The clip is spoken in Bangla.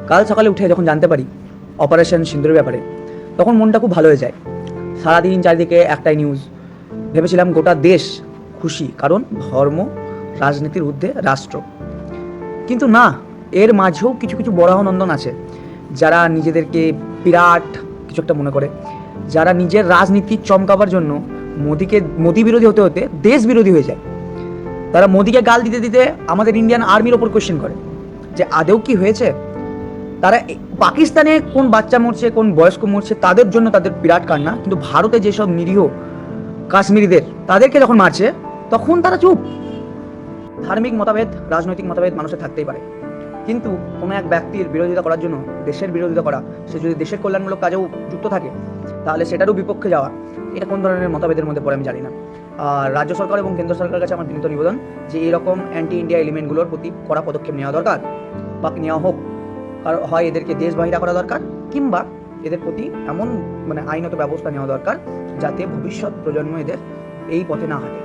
কাল সকালে উঠে যখন জানতে পারি অপারেশন সিন্দুরের ব্যাপারে, তখন মনটা খুব ভালো হয়ে যায়। সারাদিন চারিদিকে একটাই নিউজ, ভেবেছিলাম গোটা দেশ খুশি, কারণ ধর্ম রাজনীতির ঊর্ধ্বে রাষ্ট্র। কিন্তু না, এর মাঝেও কিছু কিছু বরাহনন্দন আছে, যারা নিজেদেরকে বিরাট কিছু একটা মনে করে, যারা নিজের রাজনীতি চমকাবার জন্য মোদি বিরোধী হতে হতে দেশ বিরোধী হয়ে যায়। তারা মোদিকে গাল দিতে দিতে আমাদের ইন্ডিয়ান আর্মির ওপর কোয়েশ্চেন করে যে আদেও কি হয়েছে। তারা পাকিস্তানে কোন বাচ্চা মরছে, কোন বয়স্ক মরছে, তাদের জন্য তাদের বিরাট কান্না, কিন্তু ভারতে যেসব নিরীহ কাশ্মীরিদের তাদেরকে যখন মারছে তখন তারা চুপ। ধার্মিক মতভেদ, রাজনৈতিক মতভেদ মানুষের থাকতেই পারে, কিন্তু কোনো এক ব্যক্তির বিরোধিতা করার জন্য দেশের বিরোধিতা করা, সে যদি দেশের কল্যাণমূলক কাজেও যুক্ত থাকে, তাহলে সেটারও বিপক্ষে যাওয়া, এটা কোন ধরনের মতভেদের মধ্যে পড়ে আমি জানি না। আর রাজ্য সরকার এবং কেন্দ্র সরকারের কাছে আমার বিনীত নিবেদন যে এরকম অ্যান্টি ইন্ডিয়া এলিমেন্টগুলোর প্রতি কড়া পদক্ষেপ নেওয়া দরকার, বা নেওয়া হোক। আর হয় এদেরকে দেশবাহিরা করা দরকার, কিংবা এদের প্রতি এমন আইনত ব্যবস্থা নেওয়া দরকার যাতে ভবিষ্যৎ প্রজন্ম এদের এই পথে না হাঁটে।